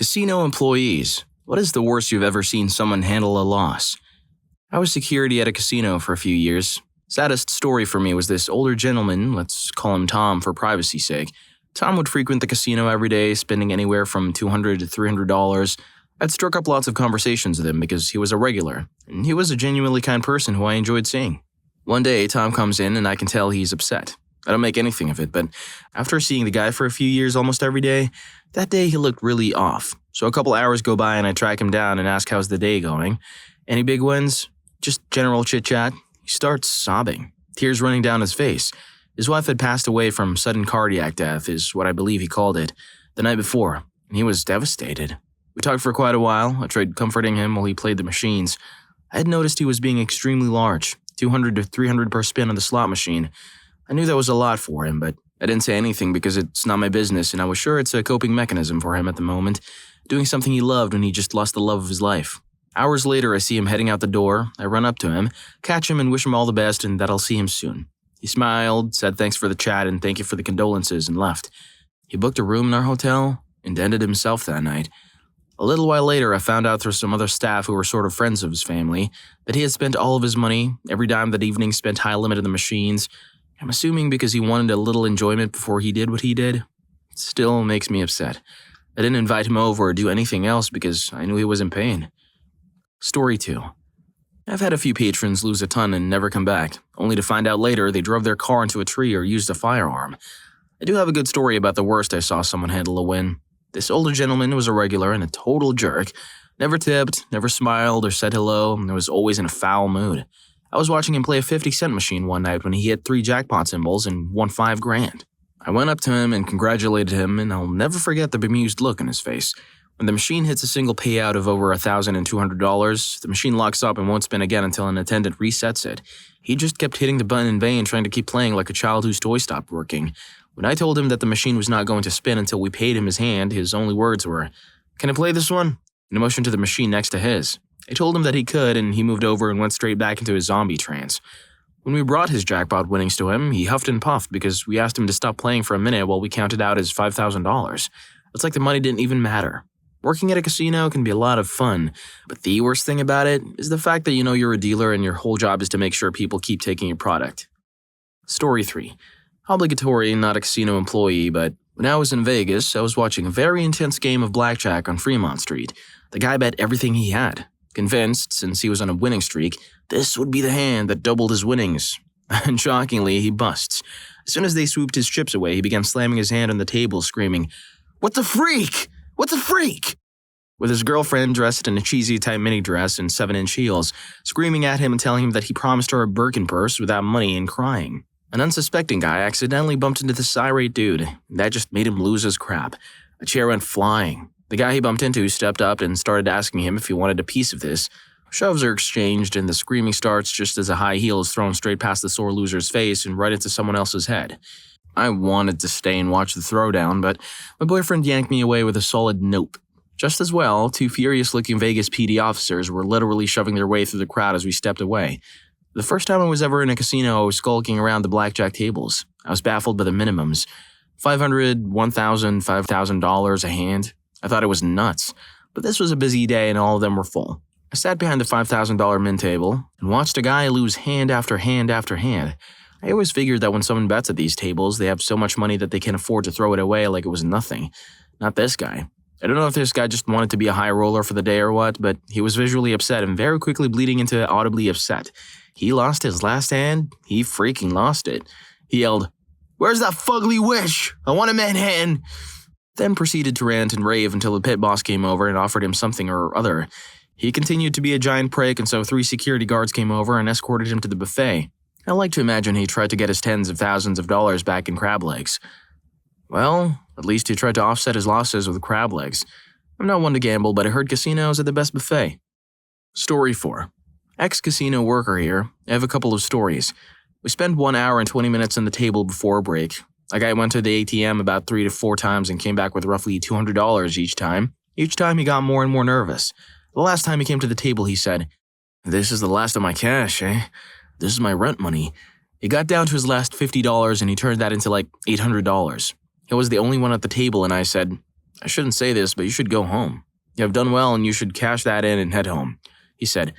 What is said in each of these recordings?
Casino employees. What is the worst you've ever seen someone handle a loss? I was security at a casino for a few years. Saddest story for me was this older gentleman, let's call him Tom for privacy's sake. Tom would frequent the casino every day, spending anywhere from $200 to $300. I'd struck up lots of conversations with him because he was a regular, and he was a genuinely kind person who I enjoyed seeing. One day, Tom comes in and I can tell he's upset. I don't make anything of it, but after seeing the guy for a few years almost every day, that day he looked really off. So a couple hours go by and I track him down and ask how's the day going. Any big wins? Just general chit-chat. He starts sobbing, tears running down his face. His wife had passed away from sudden cardiac death, is what I believe he called it, the night before, and he was devastated. We talked for quite a while. I tried comforting him while he played the machines. I had noticed he was being extremely large, 200 to 300 per spin on the slot machine. I knew that was a lot for him, but I didn't say anything because it's not my business and I was sure it's a coping mechanism for him at the moment, doing something he loved when he just lost the love of his life. Hours later, I see him heading out the door. I run up to him, catch him and wish him all the best and that I'll see him soon. He smiled, said thanks for the chat and thank you for the condolences and left. He booked a room in our hotel and ended himself that night. A little while later, I found out through some other staff who were sort of friends of his family that he had spent all of his money, every dime that evening spent high limit on the machines. I'm assuming because he wanted a little enjoyment before he did what he did. It still makes me upset. I didn't invite him over or do anything else because I knew he was in pain. Story 2. I've had a few patrons lose a ton and never come back, only to find out later they drove their car into a tree or used a firearm. I do have a good story about the worst I saw someone handle a win. This older gentleman was a regular and a total jerk. Never tipped, never smiled or said hello, and was always in a foul mood. I was watching him play a 50-cent machine one night when he hit 3 jackpot symbols and won $5 grand. I went up to him and congratulated him, and I'll never forget the bemused look on his face. When the machine hits a single payout of over $1,200, the machine locks up and won't spin again until an attendant resets it. He just kept hitting the button in vain, trying to keep playing like a child whose toy stopped working. When I told him that the machine was not going to spin until we paid him his hand, his only words were, "Can I play this one?" and a motion to the machine next to his. I told him that he could, and he moved over and went straight back into his zombie trance. When we brought his jackpot winnings to him, he huffed and puffed because we asked him to stop playing for a minute while we counted out his $5,000. It's like the money didn't even matter. Working at a casino can be a lot of fun, but the worst thing about it is the fact that you know you're a dealer and your whole job is to make sure people keep taking your product. Story 3. Obligatory, not a casino employee, but when I was in Vegas, I was watching a very intense game of blackjack on Fremont Street. The guy bet everything he had, convinced, since he was on a winning streak, this would be the hand that doubled his winnings. And shockingly, he busts. As soon as they swooped his chips away, he began slamming his hand on the table, screaming, "What the freak? What the freak?" With his girlfriend dressed in a cheesy tight mini dress and 7-inch heels, screaming at him and telling him that he promised her a Birkin purse without money and crying. An unsuspecting guy accidentally bumped into this irate dude, and that just made him lose his crap. A chair went flying. The guy he bumped into stepped up and started asking him if he wanted a piece of this. Shoves are exchanged and the screaming starts just as a high heel is thrown straight past the sore loser's face and right into someone else's head. I wanted to stay and watch the throwdown, but my boyfriend yanked me away with a solid nope. Just as well, 2 furious-looking Vegas PD officers were literally shoving their way through the crowd as we stepped away. The first time I was ever in a casino, I was skulking around the blackjack tables. I was baffled by the minimums. $500, $1,000, $5,000 a hand. I thought it was nuts. But this was a busy day and all of them were full. I sat behind the $5,000 min table and watched a guy lose hand after hand after hand. I always figured that when someone bets at these tables, they have so much money that they can afford to throw it away like it was nothing. Not this guy. I don't know if this guy just wanted to be a high roller for the day or what, but he was visually upset and very quickly bleeding into audibly upset. He lost his last hand. He freaking lost it. He yelled, "Where's that fugly wish? I want a Manhattan." Then proceeded to rant and rave until the pit boss came over and offered him something or other. He continued to be a giant prick, and so 3 security guards came over and escorted him to the buffet. I like to imagine he tried to get his tens of thousands of dollars back in crab legs. Well, at least he tried to offset his losses with crab legs. I'm not one to gamble, but I heard casinos are the best buffet. Story 4. Ex-casino worker here. I have a couple of stories. We spent 1 hour and 20 minutes on the table before a break. A guy went to the ATM about 3 to 4 times and came back with roughly $200 each time. Each time he got more and more nervous. The last time he came to the table, he said, "This is the last of my cash, eh? This is my rent money." He got down to his last $50 and he turned that into like $800. He was the only one at the table and I said, I shouldn't say this, but you should go home. You have done well and you should cash that in and head home. He said,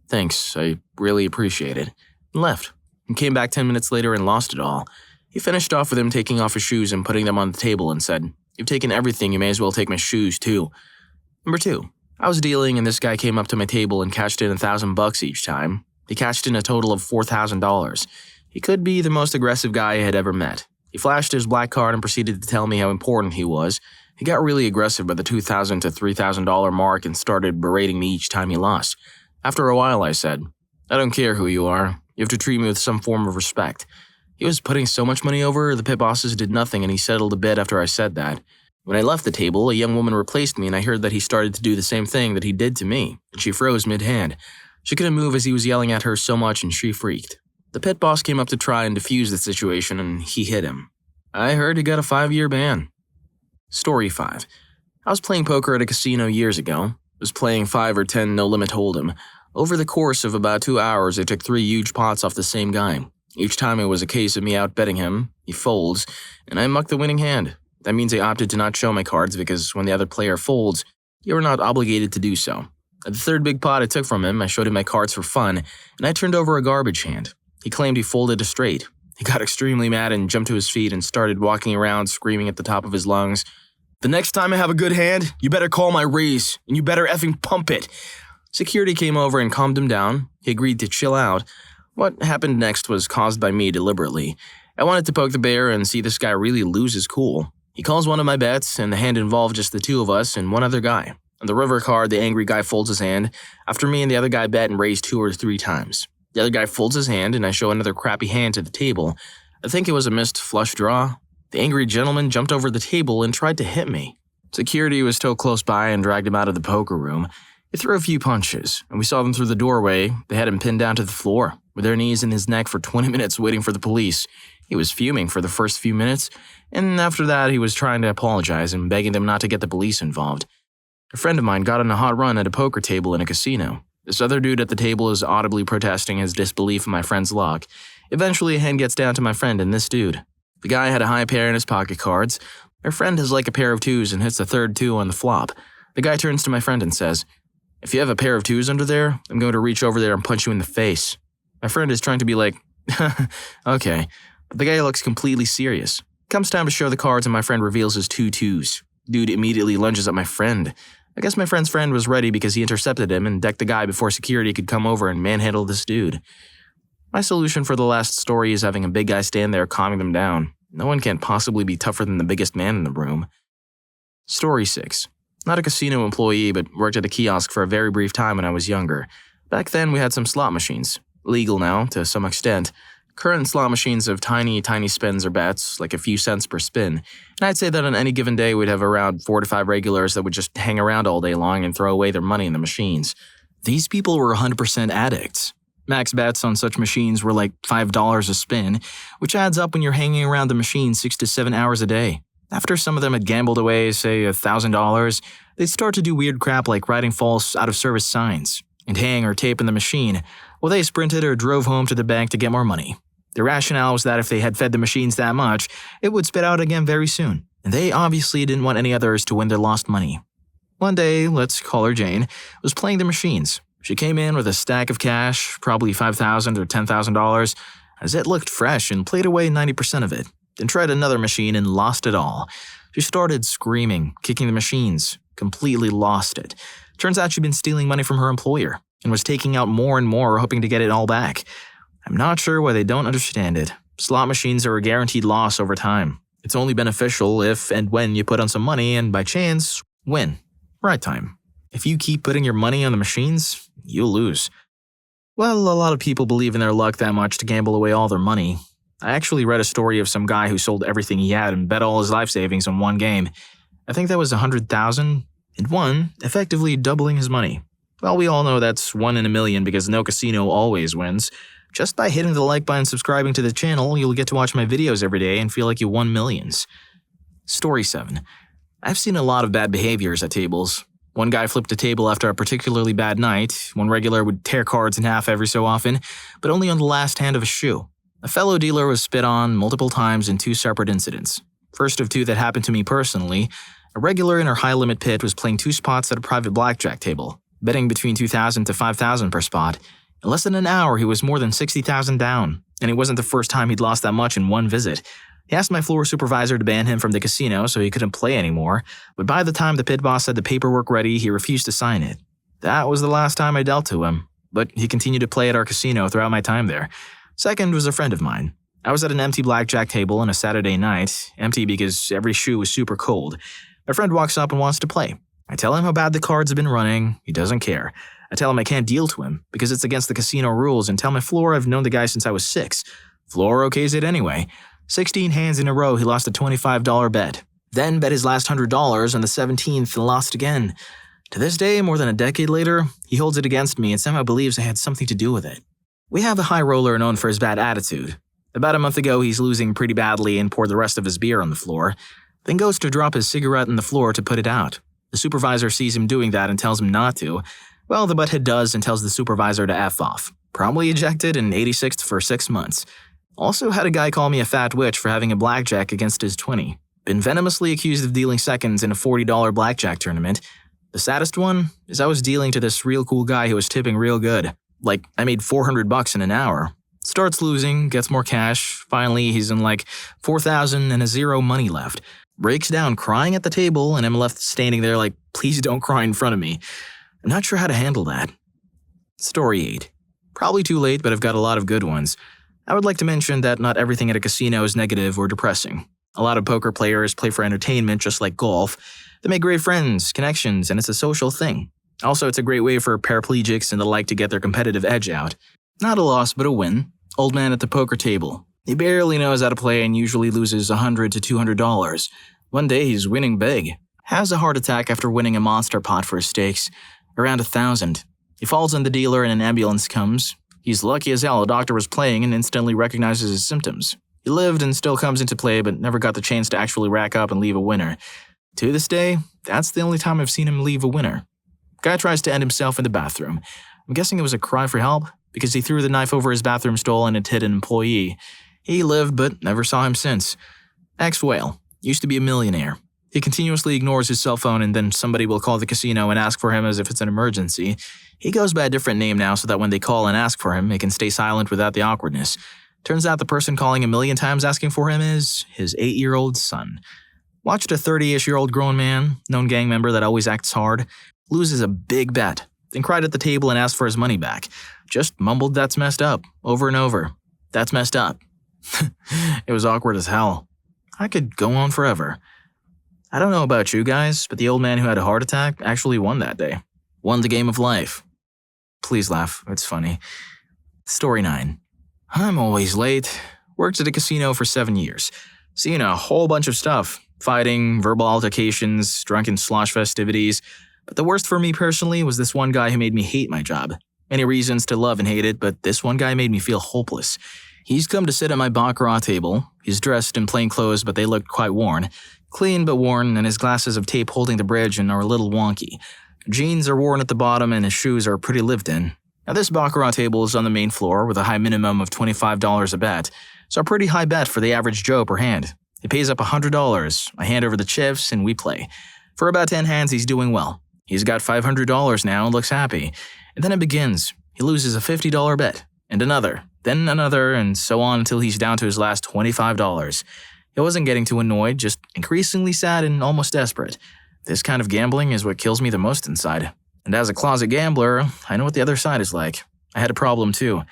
"Thanks, I really appreciate it," and left, and came back 10 minutes later and lost it all. He finished off with him taking off his shoes and putting them on the table and said, "You've taken everything, you may as well take my shoes too." Number 2. I was dealing and this guy came up to my table and cashed in $1,000 each time. He cashed in a total of $4,000. He could be the most aggressive guy I had ever met. He flashed his black card and proceeded to tell me how important he was. He got really aggressive by the $2,000 to $3,000 mark and started berating me each time he lost. After a while, I said, "I don't care who you are. You have to treat me with some form of respect." He was putting so much money over, the pit bosses did nothing and he settled a bit after I said that. When I left the table, a young woman replaced me and I heard that he started to do the same thing that he did to me, and she froze mid-hand. She couldn't move as he was yelling at her so much and she freaked. The pit boss came up to try and defuse the situation and he hit him. I heard he got a 5-year ban. Story 5. I was playing poker at a casino years ago. I was playing 5 or 10 no-limit hold'em. Over the course of about 2 hours, I took 3 huge pots off the same guy. Each time it was a case of me outbetting him, he folds, and I muck the winning hand. That means I opted to not show my cards because when the other player folds, you are not obligated to do so. At the 3rd big pot I took from him, I showed him my cards for fun, and I turned over a garbage hand. He claimed he folded a straight. He got extremely mad and jumped to his feet and started walking around screaming at the top of his lungs, "The next time I have a good hand, you better call my raise, and you better effing pump it." Security came over and calmed him down. He agreed to chill out. What happened next was caused by me deliberately. I wanted to poke the bear and see this guy really lose his cool. He calls one of my bets, and the hand involved just the 2 of us and one other guy. On the river card, the angry guy folds his hand, after me and the other guy bet and raise 2 or 3 times. The other guy folds his hand, and I show another crappy hand to the table. I think it was a missed flush draw. The angry gentleman jumped over the table and tried to hit me. Security was still close by and dragged him out of the poker room. He threw a few punches, and we saw them through the doorway. They had him pinned down to the floor, with their knees in his neck for 20 minutes waiting for the police. He was fuming for the first few minutes, and after that he was trying to apologize and begging them not to get the police involved. A friend of mine got on a hot run at a poker table in a casino. This other dude at the table is audibly protesting his disbelief in my friend's luck. Eventually a hand gets down to my friend and this dude. The guy had a high pair in his pocket cards. My friend has like a pair of 2s and hits the 3rd 2 on the flop. The guy turns to my friend and says, "If you have a pair of 2s under there, I'm going to reach over there and punch you in the face." My friend is trying to be like, "Okay," but the guy looks completely serious. Comes time to show the cards and my friend reveals his 2 2s. Dude immediately lunges at my friend. I guess my friend's friend was ready because he intercepted him and decked the guy before security could come over and manhandle this dude. My solution for the last story is having a big guy stand there calming them down. No one can possibly be tougher than the biggest man in the room. Story 6. Not a casino employee, but worked at a kiosk for a very brief time when I was younger. Back then we had some slot machines. Legal now, to some extent. Current slot machines have tiny spins or bets, like a few cents per spin, and I'd say that on any given day we'd have around 4 to 5 regulars that would just hang around all day long and throw away their money in the machines. These people were 100% addicts. Max bets on such machines were like $5 a spin, which adds up when you're hanging around the machine 6 to 7 hours a day. After some of them had gambled away, say, $1,000, they'd start to do weird crap like writing false out-of-service signs and hang or tape in the machine, while they sprinted or drove home to the bank to get more money. The rationale was that if they had fed the machines that much, it would spit out again very soon, and they obviously didn't want any others to win their lost money. One day, let's call her Jane, was playing the machines. She came in with a stack of cash, probably $5,000 or $10,000, as it looked fresh and played away 90% of it, then tried another machine and lost it all. She started screaming, kicking the machines, completely lost it. Turns out she'd been stealing money from her employer and was taking out more and more, hoping to get it all back. I'm not sure why they don't understand it. Slot machines are a guaranteed loss over time. It's only beneficial if and when you put on some money and by chance, win. Right time. If you keep putting your money on the machines, you'll lose. Well, a lot of people believe in their luck that much to gamble away all their money. I actually read a story of some guy who sold everything he had and bet all his life savings on one game. I think that was $100,000, and won, effectively doubling his money. Well, we all know that's 1 in a million because no casino always wins. Just by hitting the like button and subscribing to the channel, you'll get to watch my videos every day and feel like you won millions. Story 7. I've seen a lot of bad behaviors at tables. One guy flipped a table after a particularly bad night. One regular would tear cards in half every so often, but only on the last hand of a shoe. A fellow dealer was spit on multiple times in 2 separate incidents. First of 2 that happened to me personally. A regular in our high-limit pit was playing 2 spots at a private blackjack table, betting between $2,000 to $5,000 per spot. In less than an hour, he was more than $60,000 down, and it wasn't the first time he'd lost that much in one visit. He asked my floor supervisor to ban him from the casino so he couldn't play anymore, but by the time the pit boss had the paperwork ready, he refused to sign it. That was the last time I dealt to him, but he continued to play at our casino throughout my time there. Second was a friend of mine. I was at an empty blackjack table on a Saturday night, empty because every shoe was super cold. My friend walks up and wants to play. I tell him how bad the cards have been running. He doesn't care. I tell him I can't deal to him because it's against the casino rules and tell my floor I've known the guy since I was 6. Floor okays it anyway. 16 hands in a row, he lost a $25 bet. Then bet his last $100 on the 17th and lost again. To this day, more than a decade later, he holds it against me and somehow believes I had something to do with it. We have a high roller known for his bad attitude. About a month ago, he's losing pretty badly and poured the rest of his beer on the floor, then goes to drop his cigarette on the floor to put it out. The supervisor sees him doing that and tells him not to. Well, the butthead does and tells the supervisor to F off. Promptly ejected and 86th for 6 months. Also had a guy call me a fat witch for having a blackjack against his 20. Been venomously accused of dealing seconds in a $40 blackjack tournament. The saddest one is I was dealing to this real cool guy who was tipping real good. Like, I made $400 in an hour. Starts losing, gets more cash. Finally, he's in like $4,000 and has 0 money left. Breaks down crying at the table and I'm left standing there like, please don't cry in front of me. I'm not sure how to handle that. Story 8. Probably too late, but I've got a lot of good ones. I would like to mention that not everything at a casino is negative or depressing. A lot of poker players play for entertainment just like golf. They make great friends, connections, and it's a social thing. Also, it's a great way for paraplegics and the like to get their competitive edge out. Not a loss, but a win. Old man at the poker table. He barely knows how to play and usually loses $100 to $200. One day he's winning big. Has a heart attack after winning a monster pot for his stakes. Around $1,000. He falls on the dealer and an ambulance comes. He's lucky as hell a doctor was playing and instantly recognizes his symptoms. He lived and still comes into play but never got the chance to actually rack up and leave a winner. To this day, that's the only time I've seen him leave a winner. Guy tries to end himself in the bathroom. I'm guessing it was a cry for help because he threw the knife over his bathroom stall and it hit an employee. He lived but never saw him since. Ex-whale. Used to be a millionaire. He continuously ignores his cell phone and then somebody will call the casino and ask for him as if it's an emergency. He goes by a different name now so that when they call and ask for him, he can stay silent without the awkwardness. Turns out the person calling 1,000,000 times asking for him is his 8-year-old son. Watched a 30-ish-year-old grown man, known gang member that always acts hard, loses a big bet, then cried at the table and asked for his money back. Just mumbled "that's messed up" over and over. That's messed up. It was awkward as hell. I could go on forever. I don't know about you guys, but the old man who had a heart attack actually won that day. Won the game of life. Please laugh, it's funny. Story 9. I'm always late. Worked at a casino for 7 years. Seen a whole bunch of stuff. Fighting, verbal altercations, drunken slosh festivities. But the worst for me personally was this one guy who made me hate my job. Many reasons to love and hate it, but this one guy made me feel hopeless. He's come to sit at my baccarat table. He's dressed in plain clothes, but they looked quite worn. Clean but worn, and his glasses of tape holding the bridge and are a little wonky. Jeans are worn at the bottom and his shoes are pretty lived in. Now this baccarat table is on the main floor with a high minimum of $25 a bet, so a pretty high bet for the average Joe per hand. He pays up $100, I hand over the chips, and we play. For about 10 hands, he's doing well. He's got $500 now and looks happy. And then it begins. He loses a $50 bet, and another, then another, and so on until he's down to his last $25. He wasn't getting too annoyed, just increasingly sad and almost desperate. This kind of gambling is what kills me the most inside. And as a closet gambler, I know what the other side is like. I had a problem too.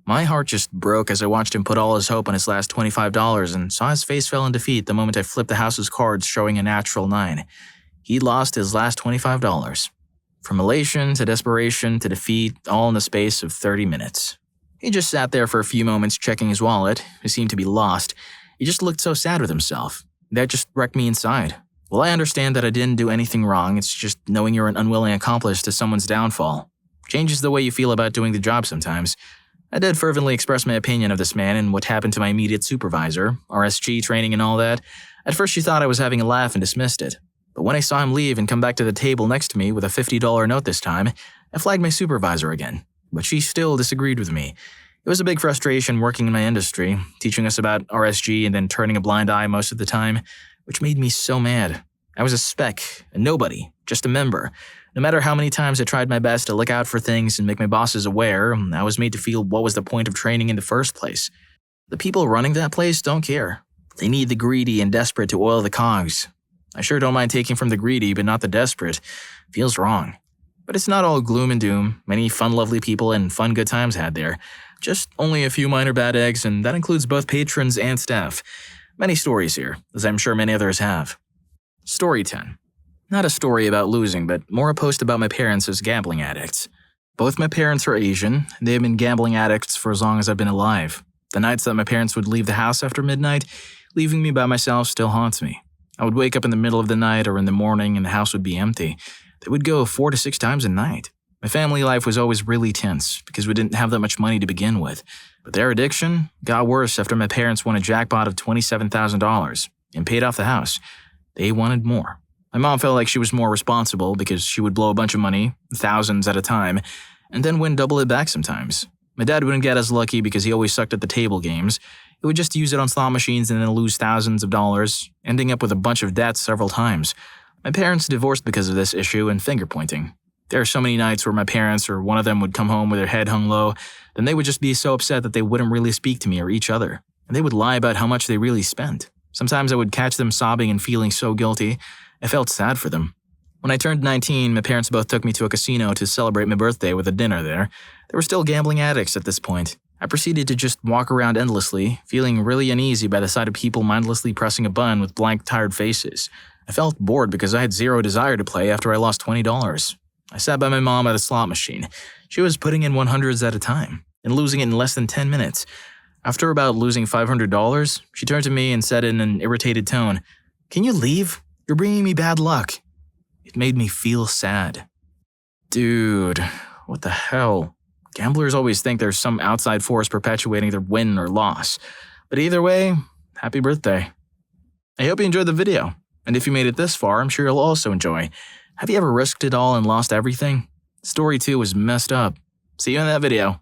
My heart just broke as I watched him put all his hope on his last $25 and saw his face fell in defeat the moment I flipped the house's cards showing a natural 9. He lost his last $25. From elation to desperation to defeat, all in the space of 30 minutes. He just sat there for a few moments checking his wallet. He seemed to be lost. He just looked so sad with himself. That just wrecked me inside. Well, I understand that I didn't do anything wrong. It's just knowing you're an unwilling accomplice to someone's downfall. Changes the way you feel about doing the job sometimes. I did fervently express my opinion of this man and what happened to my immediate supervisor, RSG training and all that. At first she thought I was having a laugh and dismissed it. But when I saw him leave and come back to the table next to me with a $50 note this time, I flagged my supervisor again. But she still disagreed with me. It was a big frustration working in my industry, teaching us about RSG and then turning a blind eye most of the time, which made me so mad. I was a speck, a nobody, just a member. No matter how many times I tried my best to look out for things and make my bosses aware, I was made to feel what was the point of training in the first place. The people running that place don't care. They need the greedy and desperate to oil the cogs. I sure don't mind taking from the greedy, but not the desperate. Feels wrong. But it's not all gloom and doom. Many fun, lovely people and fun good times had there. Just only a few minor bad eggs, and that includes both patrons and staff. Many stories here, as I'm sure many others have. Story 10. Not a story about losing, but more a post about my parents as gambling addicts. Both my parents are Asian. They have been gambling addicts for as long as I've been alive. The nights that my parents would leave the house after midnight, leaving me by myself still haunts me. I would wake up in the middle of the night or in the morning and the house would be empty. They would go 4 to 6 times a night. My family life was always really tense because we didn't have that much money to begin with. But their addiction got worse after my parents won a jackpot of $27,000 and paid off the house. They wanted more. My mom felt like she was more responsible because she would blow a bunch of money, thousands at a time, and then win double it back sometimes. My dad wouldn't get as lucky because he always sucked at the table games. He would just use it on slot machines and then lose thousands of dollars, ending up with a bunch of debts several times. My parents divorced because of this issue and finger pointing. There are so many nights where my parents or one of them would come home with their head hung low, then they would just be so upset that they wouldn't really speak to me or each other, and they would lie about how much they really spent. Sometimes I would catch them sobbing and feeling so guilty. I felt sad for them. When I turned 19, my parents both took me to a casino to celebrate my birthday with a dinner there. They were still gambling addicts at this point. I proceeded to just walk around endlessly, feeling really uneasy by the sight of people mindlessly pressing a button with blank, tired faces. I felt bored because I had zero desire to play after I lost $20. I sat by my mom at a slot machine. She was putting in 100s at a time and losing it in less than 10 minutes. After about losing $500, she turned to me and said in an irritated tone, "Can you leave? You're bringing me bad luck." It made me feel sad. Dude, what the hell? Gamblers always think there's some outside force perpetuating their win or loss. But either way, happy birthday. I hope you enjoyed the video. And if you made it this far, I'm sure you'll also enjoy. Have you ever risked it all and lost everything? Story 2 was messed up. See you in that video.